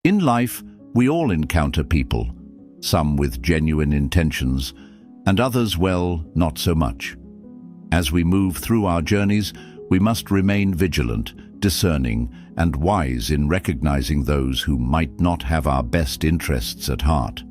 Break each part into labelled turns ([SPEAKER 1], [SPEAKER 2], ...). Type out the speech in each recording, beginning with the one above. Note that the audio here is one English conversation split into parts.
[SPEAKER 1] In life, we all encounter people, some with genuine intentions, and others, well, not so much. As we move through our journeys, we must remain vigilant, discerning, and wise in recognizing those who might not have our best interests at heart.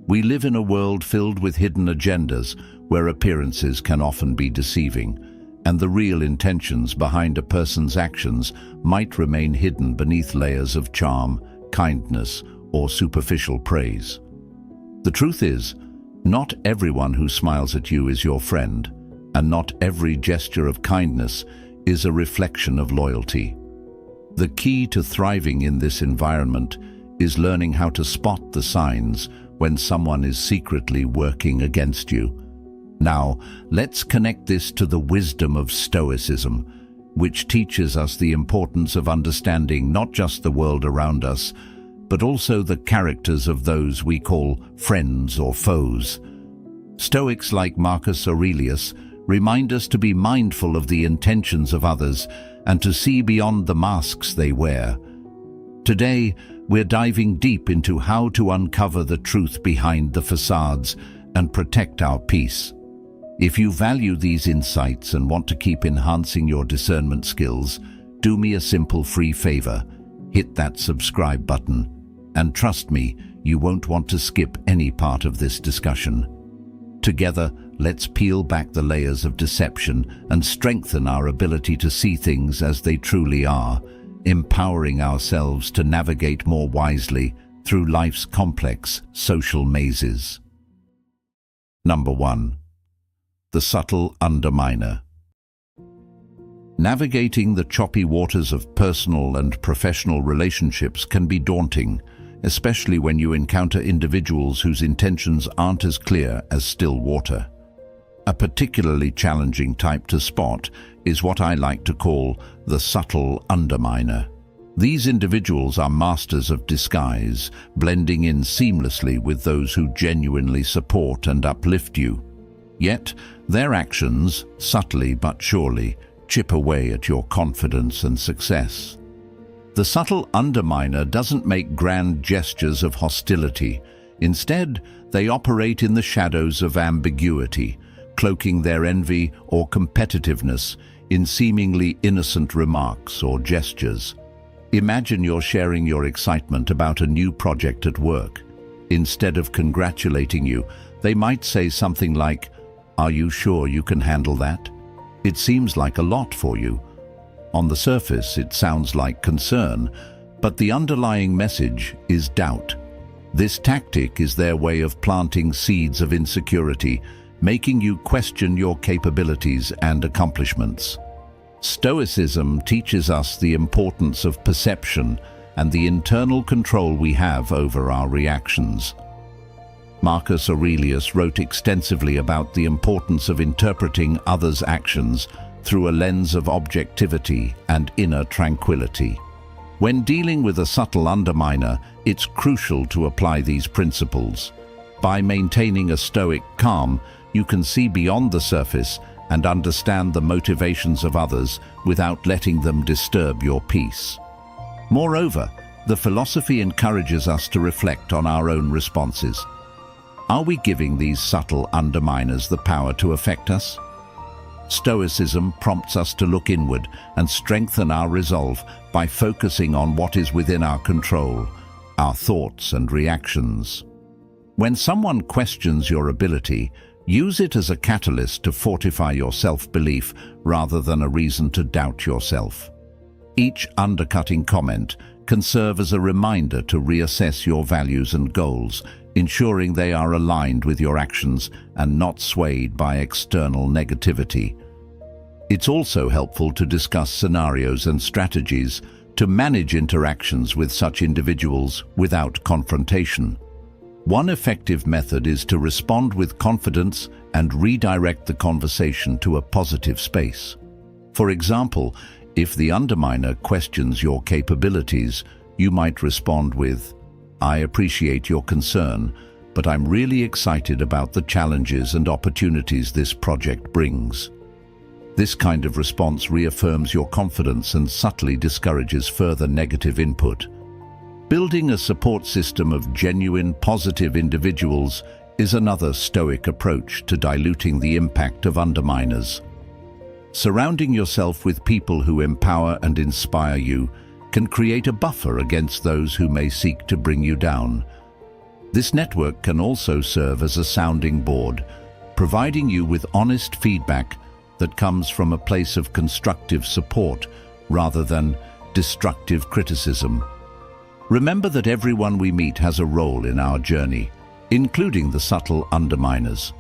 [SPEAKER 1] We live in a world filled with hidden agendas where appearances can often be deceiving, and the real intentions behind a person's actions might remain hidden beneath layers of charm, kindness, or superficial praise. The truth is, not everyone who smiles at you is your friend, and not every gesture of kindness is a reflection of loyalty. The key to thriving in this environment is learning how to spot the signs when someone is secretly working against you. Now, let's connect this to the wisdom of Stoicism, which teaches us the importance of understanding not just the world around us, but also the characters of those we call friends or foes. Stoics like Marcus Aurelius remind us to be mindful of the intentions of others and to see beyond the masks they wear. Today, we're diving deep into how to uncover the truth behind the facades and protect our peace. If you value these insights and want to keep enhancing your discernment skills, do me a simple free favor. Hit that subscribe button, and trust me, you won't want to skip any part of this discussion. Together, let's peel back the layers of deception and strengthen our ability to see things as they truly are, empowering ourselves to navigate more wisely through life's complex social mazes. Number 1. The subtle underminer. Navigating the choppy waters of personal and professional relationships can be daunting, especially when you encounter individuals whose intentions aren't as clear as still water. A particularly challenging type to spot is what I like to call the subtle underminer. These individuals are masters of disguise, blending in seamlessly with those who genuinely support and uplift you. Yet, their actions, subtly but surely, chip away at your confidence and success. The subtle underminer doesn't make grand gestures of hostility. Instead, they operate in the shadows of ambiguity, cloaking their envy or competitiveness in seemingly innocent remarks or gestures. Imagine you're sharing your excitement about a new project at work. Instead of congratulating you, they might say something like, "Are you sure you can handle that? It seems like a lot for you." On the surface, it sounds like concern, but the underlying message is doubt. This tactic is their way of planting seeds of insecurity, making you question your capabilities and accomplishments. Stoicism teaches us the importance of perception and the internal control we have over our reactions. Marcus Aurelius wrote extensively about the importance of interpreting others' actions through a lens of objectivity and inner tranquility. When dealing with a subtle underminer, it's crucial to apply these principles. By maintaining a stoic calm, you can see beyond the surface and understand the motivations of others without letting them disturb your peace. Moreover, the philosophy encourages us to reflect on our own responses. Are we giving these subtle underminers the power to affect us? Stoicism prompts us to look inward and strengthen our resolve by focusing on what is within our control, our thoughts and reactions. When someone questions your ability, use it as a catalyst to fortify your self-belief rather than a reason to doubt yourself. Each undercutting comment can serve as a reminder to reassess your values and goals, ensuring they are aligned with your actions and not swayed by external negativity. It's also helpful to discuss scenarios and strategies to manage interactions with such individuals without confrontation. One effective method is to respond with confidence and redirect the conversation to a positive space. For example, if the underminer questions your capabilities, you might respond with, "I appreciate your concern, but I'm really excited about the challenges and opportunities this project brings." This kind of response reaffirms your confidence and subtly discourages further negative input. Building a support system of genuine, positive individuals is another Stoic approach to diluting the impact of underminers. Surrounding yourself with people who empower and inspire you can create a buffer against those who may seek to bring you down. This network can also serve as a sounding board, providing you with honest feedback that comes from a place of constructive support rather than destructive criticism. Remember that everyone we meet has a role in our journey, including the subtle underminers.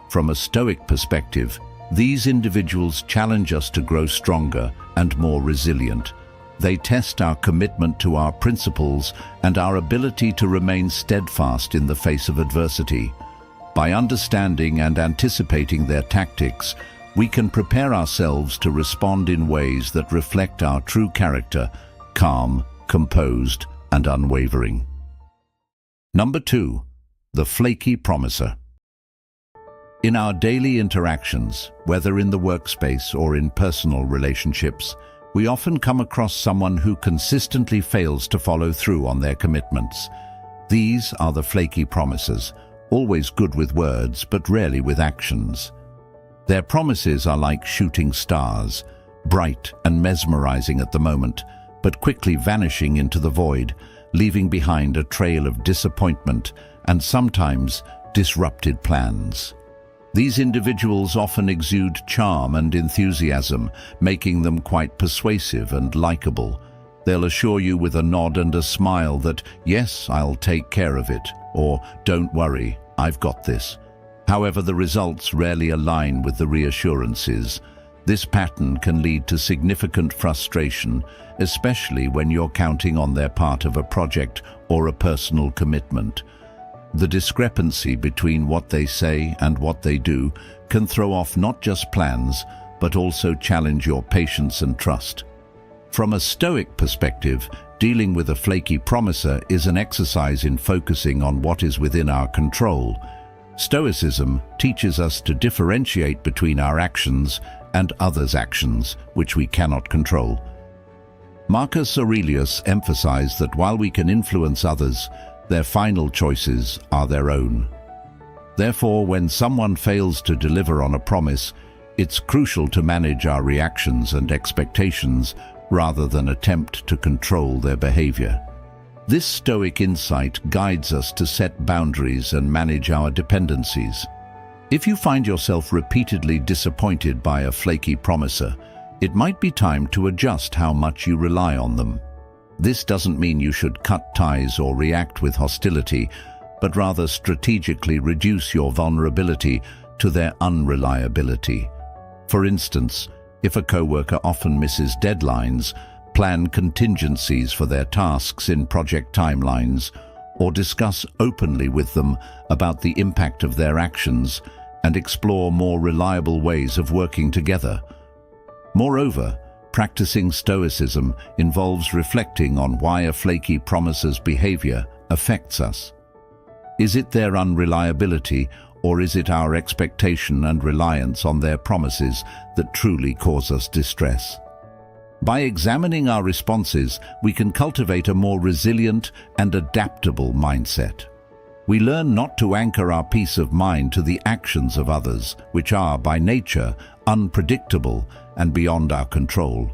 [SPEAKER 1] From a Stoic perspective, these individuals challenge us to grow stronger and more resilient. They test our commitment to our principles and our ability to remain steadfast in the face of adversity. By understanding and anticipating their tactics, we can prepare ourselves to respond in ways that reflect our true character, calm, composed, and unwavering. Number 2. The flaky promiser. In our daily interactions, whether in the workspace or in personal relationships, we often come across someone who consistently fails to follow through on their commitments. These are the flaky promisers, always good with words but rarely with actions. Their promises are like shooting stars, bright and mesmerizing at the moment, but quickly vanishing into the void, leaving behind a trail of disappointment and sometimes disrupted plans. These individuals often exude charm and enthusiasm, making them quite persuasive and likable. They'll assure you with a nod and a smile that, yes, I'll take care of it, or don't worry, I've got this. However, the results rarely align with the reassurances. This pattern can lead to significant frustration, especially when you're counting on their part of a project or a personal commitment. The discrepancy between what they say and what they do can throw off not just plans, but also challenge your patience and trust. From a Stoic perspective, dealing with a flaky promiser is an exercise in focusing on what is within our control. Stoicism teaches us to differentiate between our actions and others' actions, which we cannot control. Marcus Aurelius emphasized that while we can influence others, their final choices are their own. Therefore, when someone fails to deliver on a promise, it's crucial to manage our reactions and expectations rather than attempt to control their behavior. This Stoic insight guides us to set boundaries and manage our dependencies. If you find yourself repeatedly disappointed by a flaky promiser, it might be time to adjust how much you rely on them. This doesn't mean you should cut ties or react with hostility, but rather strategically reduce your vulnerability to their unreliability. For instance, if a coworker often misses deadlines, plan contingencies for their tasks in project timelines, or discuss openly with them about the impact of their actions and explore more reliable ways of working together. Moreover, practicing Stoicism involves reflecting on why a flaky promiser's behavior affects us. Is it their unreliability, or is it our expectation and reliance on their promises that truly cause us distress? By examining our responses, we can cultivate a more resilient and adaptable mindset. We learn not to anchor our peace of mind to the actions of others, which are, by nature, unpredictable and beyond our control.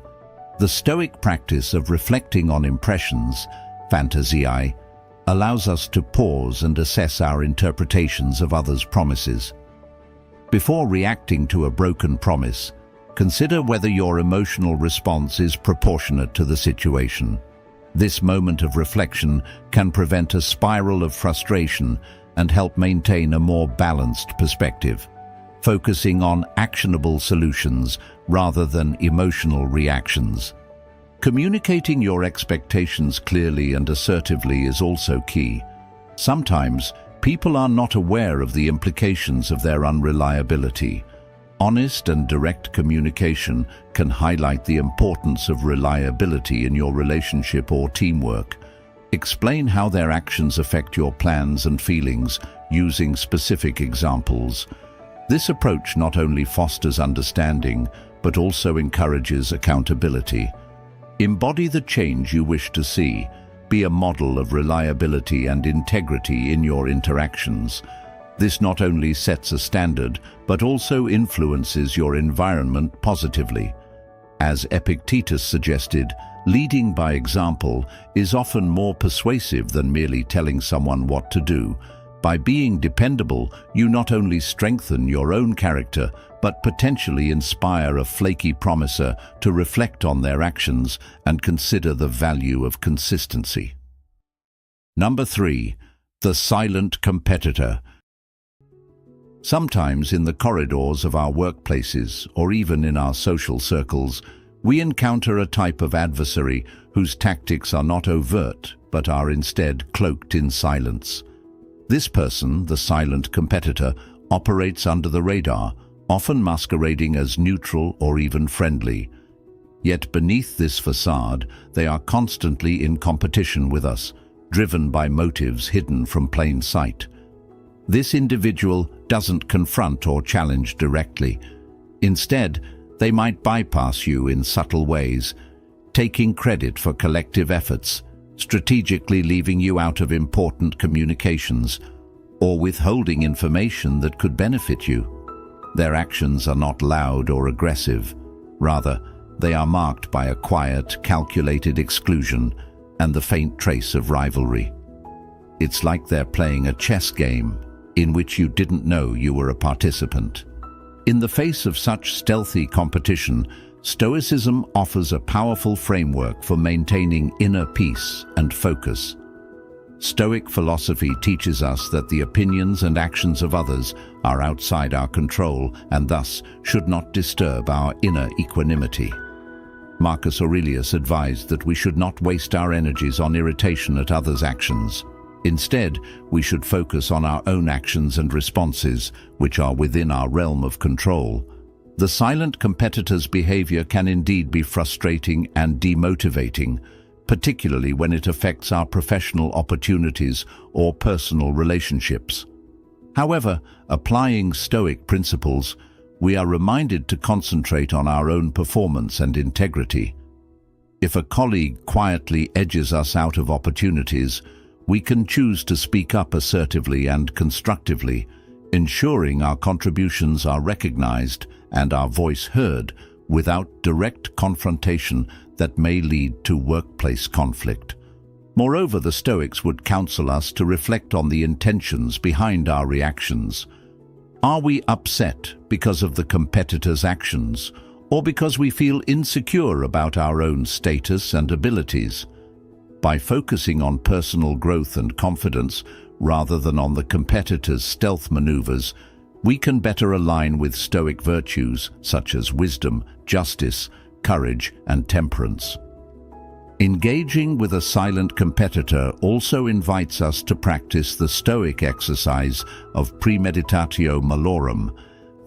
[SPEAKER 1] The Stoic practice of reflecting on impressions, phantasiae, allows us to pause and assess our interpretations of others' promises. Before reacting to a broken promise, consider whether your emotional response is proportionate to the situation. This moment of reflection can prevent a spiral of frustration and help maintain a more balanced perspective, focusing on actionable solutions rather than emotional reactions. Communicating your expectations clearly and assertively is also key. Sometimes, people are not aware of the implications of their unreliability. Honest and direct communication can highlight the importance of reliability in your relationship or teamwork. Explain how their actions affect your plans and feelings using specific examples. This approach not only fosters understanding, but also encourages accountability. Embody the change you wish to see, Be a model of reliability and integrity in your interactions. This not only sets a standard, but also influences your environment positively. As Epictetus suggested, leading by example is often more persuasive than merely telling someone what to do. By being dependable, you not only strengthen your own character, but potentially inspire a flaky promiser to reflect on their actions and consider the value of consistency. Number 3. The silent competitor. Sometimes in the corridors of our workplaces, or even in our social circles, we encounter a type of adversary whose tactics are not overt, but are instead cloaked in silence. This person, the silent competitor, operates under the radar, often masquerading as neutral or even friendly. Yet beneath this facade, they are constantly in competition with us, driven by motives hidden from plain sight. This individual doesn't confront or challenge directly. Instead, they might bypass you in subtle ways, taking credit for collective efforts, strategically leaving you out of important communications, or withholding information that could benefit you. Their actions are not loud or aggressive. Rather, they are marked by a quiet, calculated exclusion and the faint trace of rivalry. It's like they're playing a chess game in which you didn't know you were a participant. In the face of such stealthy competition, Stoicism offers a powerful framework for maintaining inner peace and focus. Stoic philosophy teaches us that the opinions and actions of others are outside our control and thus should not disturb our inner equanimity. Marcus Aurelius advised that we should not waste our energies on irritation at others' actions. Instead, we should focus on our own actions and responses, which are within our realm of control. The silent competitor's behavior can indeed be frustrating and demotivating, particularly when it affects our professional opportunities or personal relationships. However, applying Stoic principles, we are reminded to concentrate on our own performance and integrity. If a colleague quietly edges us out of opportunities, we can choose to speak up assertively and constructively, ensuring our contributions are recognized and our voice heard without direct confrontation that may lead to workplace conflict. Moreover, the Stoics would counsel us to reflect on the intentions behind our reactions. Are we upset because of the competitor's actions, or because we feel insecure about our own status and abilities? By focusing on personal growth and confidence rather than on the competitor's stealth maneuvers, we can better align with Stoic virtues such as wisdom, justice, courage, and temperance. Engaging with a silent competitor also invites us to practice the Stoic exercise of premeditatio malorum,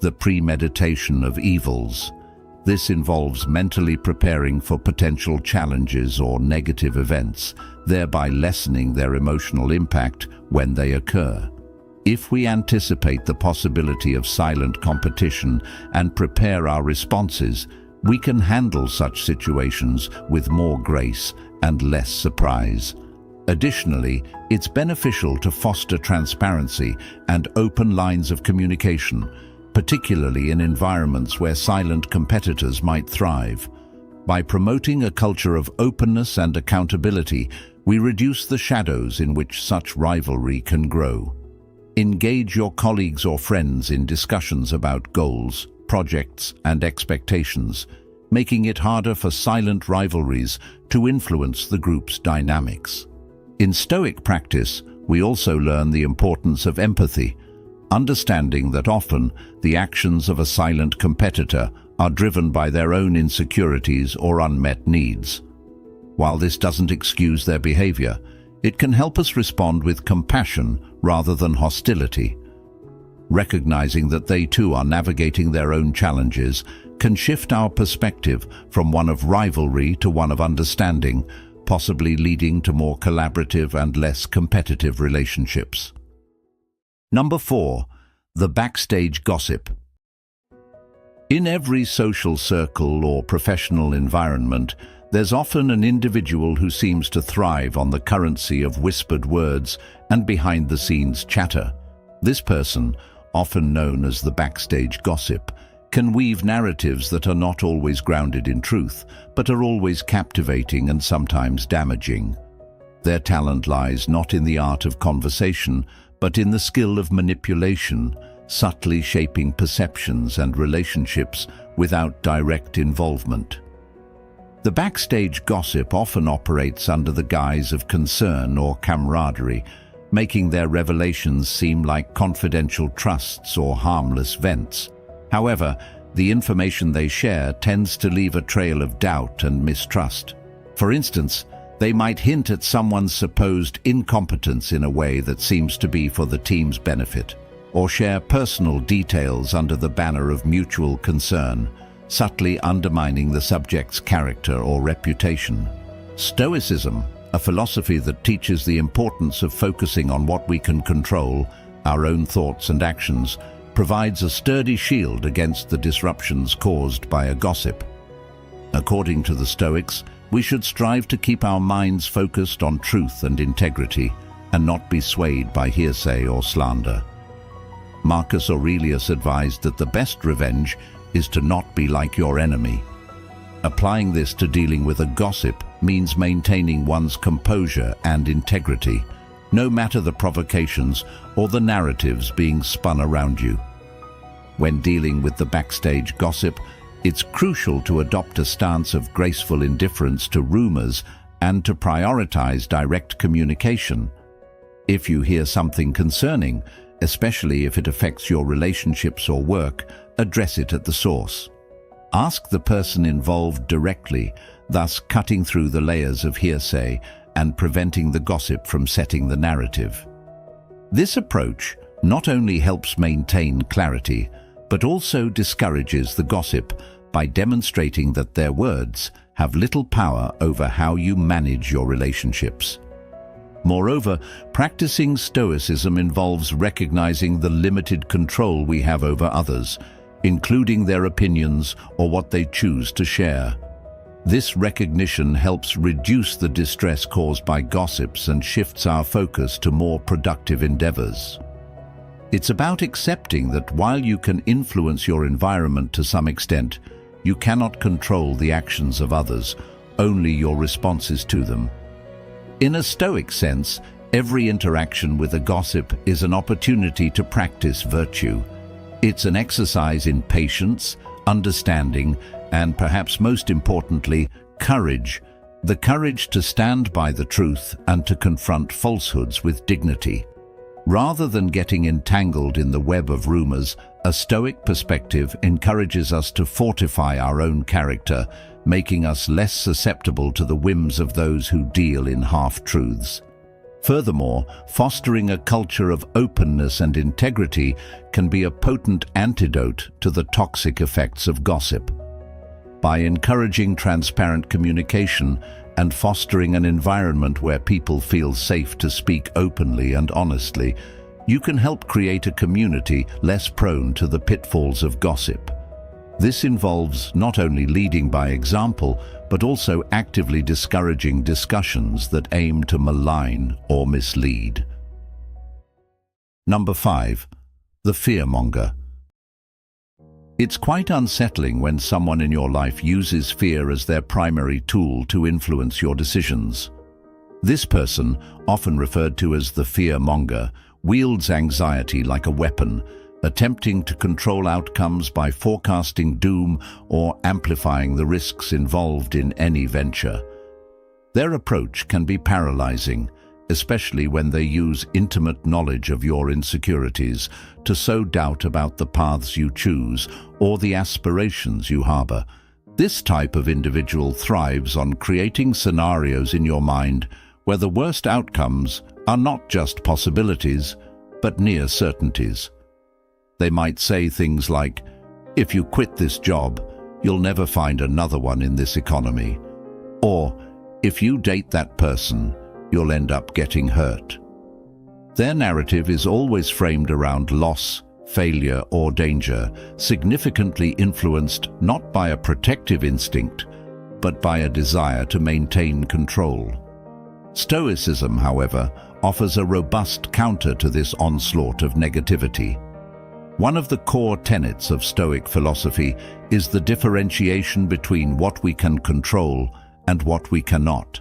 [SPEAKER 1] the premeditation of evils. This involves mentally preparing for potential challenges or negative events, thereby lessening their emotional impact when they occur. If we anticipate the possibility of silent competition and prepare our responses, we can handle such situations with more grace and less surprise. Additionally, it's beneficial to foster transparency and open lines of communication, particularly in environments where silent competitors might thrive. By promoting a culture of openness and accountability, we reduce the shadows in which such rivalry can grow. Engage your colleagues or friends in discussions about goals, projects, and expectations, making it harder for silent rivalries to influence the group's dynamics. In Stoic practice, we also learn the importance of empathy, understanding that often the actions of a silent competitor are driven by their own insecurities or unmet needs. While this doesn't excuse their behavior, it can help us respond with compassion rather than hostility. Recognizing that they too are navigating their own challenges can shift our perspective from one of rivalry to one of understanding, possibly leading to more collaborative and less competitive relationships. Number 4. The backstage gossip. In every social circle or professional environment, There's often an individual who seems to thrive on the currency of whispered words and behind-the-scenes chatter. This person, often known as the backstage gossip, can weave narratives that are not always grounded in truth, but are always captivating and sometimes damaging. Their talent lies not in the art of conversation, but in the skill of manipulation, subtly shaping perceptions and relationships without direct involvement. The backstage gossip often operates under the guise of concern or camaraderie, making their revelations seem like confidential trusts or harmless vents. However, the information they share tends to leave a trail of doubt and mistrust. For instance, they might hint at someone's supposed incompetence in a way that seems to be for the team's benefit, or share personal details under the banner of mutual concern, subtly undermining the subject's character or reputation. Stoicism, a philosophy that teaches the importance of focusing on what we can control, our own thoughts and actions, provides a sturdy shield against the disruptions caused by a gossip. According to the Stoics, we should strive to keep our minds focused on truth and integrity, and not be swayed by hearsay or slander. Marcus Aurelius advised that the best revenge is to not be like your enemy. Applying this to dealing with a gossip means maintaining one's composure and integrity, no matter the provocations or the narratives being spun around you. When dealing with the backstage gossip, it's crucial to adopt a stance of graceful indifference to rumors and to prioritize direct communication. If you hear something concerning, especially if it affects your relationships or work, address it at the source. Ask the person involved directly, thus cutting through the layers of hearsay and preventing the gossip from setting the narrative. This approach not only helps maintain clarity, but also discourages the gossip by demonstrating that their words have little power over how you manage your relationships. Moreover, practicing Stoicism involves recognizing the limited control we have over others, including their opinions or what they choose to share. This recognition helps reduce the distress caused by gossips and shifts our focus to more productive endeavors. It's about accepting that while you can influence your environment to some extent, you cannot control the actions of others, only your responses to them. In a Stoic sense, every interaction with a gossip is an opportunity to practice virtue. It's an exercise in patience, understanding, and perhaps most importantly, courage. The courage to stand by the truth and to confront falsehoods with dignity. Rather than getting entangled in the web of rumors, a Stoic perspective encourages us to fortify our own character, making us less susceptible to the whims of those who deal in half-truths. Furthermore, fostering a culture of openness and integrity can be a potent antidote to the toxic effects of gossip. By encouraging transparent communication and fostering an environment where people feel safe to speak openly and honestly, you can help create a community less prone to the pitfalls of gossip. This involves not only leading by example, but also actively discouraging discussions that aim to malign or mislead. Number 5. The fearmonger. It's quite unsettling when someone in your life uses fear as their primary tool to influence your decisions. This person, often referred to as the fearmonger, wields anxiety like a weapon, attempting to control outcomes by forecasting doom or amplifying the risks involved in any venture. Their approach can be paralyzing, especially when they use intimate knowledge of your insecurities to sow doubt about the paths you choose or the aspirations you harbor. This type of individual thrives on creating scenarios in your mind where the worst outcomes are not just possibilities, but near certainties. They might say things like, "If you quit this job, you'll never find another one in this economy," or "If you date that person, you'll end up getting hurt." Their narrative is always framed around loss, failure, or danger, significantly influenced not by a protective instinct, but by a desire to maintain control. Stoicism, however, offers a robust counter to this onslaught of negativity. One of the core tenets of Stoic philosophy is the differentiation between what we can control and what we cannot.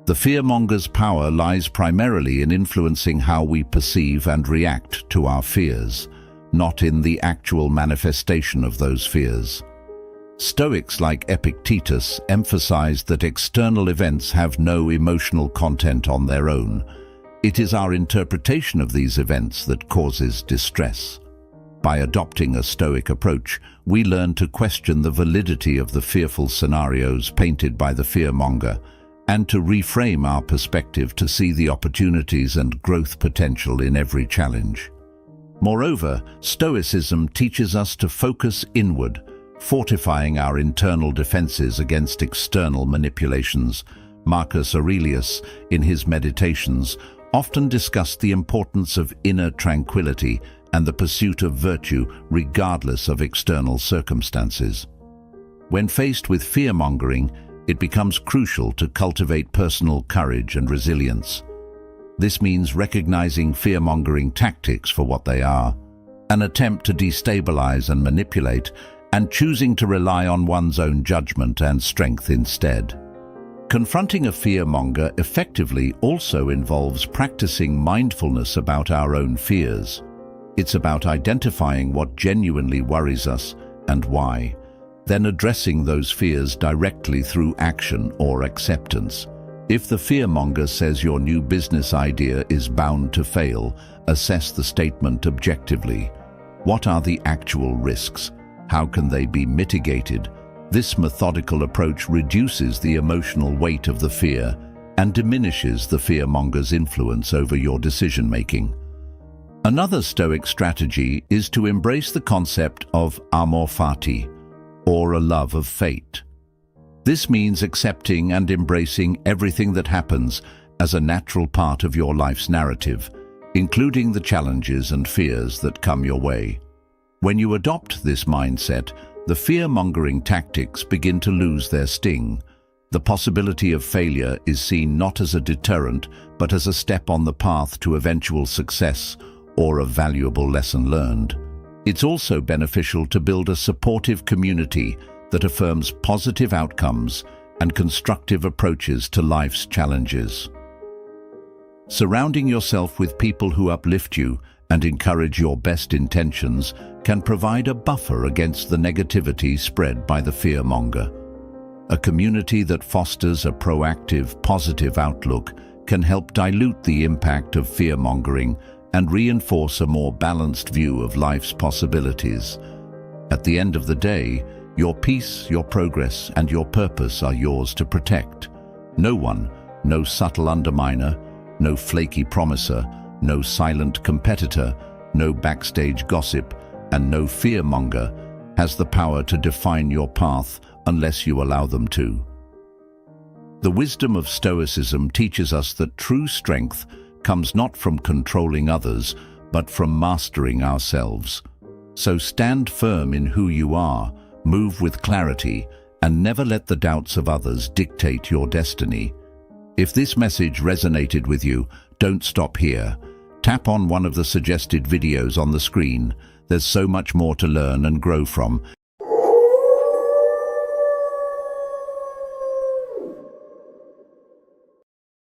[SPEAKER 1] The fearmonger's power lies primarily in influencing how we perceive and react to our fears, not in the actual manifestation of those fears. Stoics like Epictetus emphasize that external events have no emotional content on their own. It is our interpretation of these events that causes distress. By adopting a Stoic approach, we learn to question the validity of the fearful scenarios painted by the fearmonger, and to reframe our perspective to see the opportunities and growth potential in every challenge. Moreover, Stoicism teaches us to focus inward, fortifying our internal defenses against external manipulations. Marcus Aurelius, in his Meditations, often discussed the importance of inner tranquility and the pursuit of virtue regardless of external circumstances. When faced with fear-mongering, it becomes crucial to cultivate personal courage and resilience. This means recognizing fear-mongering tactics for what they are, an attempt to destabilize and manipulate, and choosing to rely on one's own judgment and strength instead. Confronting a fearmonger effectively also involves practicing mindfulness about our own fears. It's about identifying what genuinely worries us and why, then addressing those fears directly through action or acceptance. If the fearmonger says your new business idea is bound to fail, assess the statement objectively. What are the actual risks? How can they be mitigated? This methodical approach reduces the emotional weight of the fear and diminishes the fearmonger's influence over your decision-making. Another Stoic strategy is to embrace the concept of amor fati, or a love of fate. This means accepting and embracing everything that happens as a natural part of your life's narrative, including the challenges and fears that come your way. When you adopt this mindset, the fear-mongering tactics begin to lose their sting. The possibility of failure is seen not as a deterrent, but as a step on the path to eventual success or a valuable lesson learned. It's also beneficial to build a supportive community that affirms positive outcomes and constructive approaches to life's challenges. Surrounding yourself with people who uplift you and encourage your best intentions can provide a buffer against the negativity spread by the fearmonger. A community that fosters a proactive, positive outlook can help dilute the impact of fear-mongering and reinforce a more balanced view of life's possibilities. At the end of the day, your peace, your progress, and your purpose are yours to protect. No one, no subtle underminer, no flaky promiser, no silent competitor, no backstage gossip, and no fearmonger has the power to define your path unless you allow them to. The wisdom of Stoicism teaches us that true strength comes not from controlling others, but from mastering ourselves. So stand firm in who you are, move with clarity, and never let the doubts of others dictate your destiny. If this message resonated with you, don't stop here. Tap on one of the suggested videos on the screen. There's so much more to learn and grow from.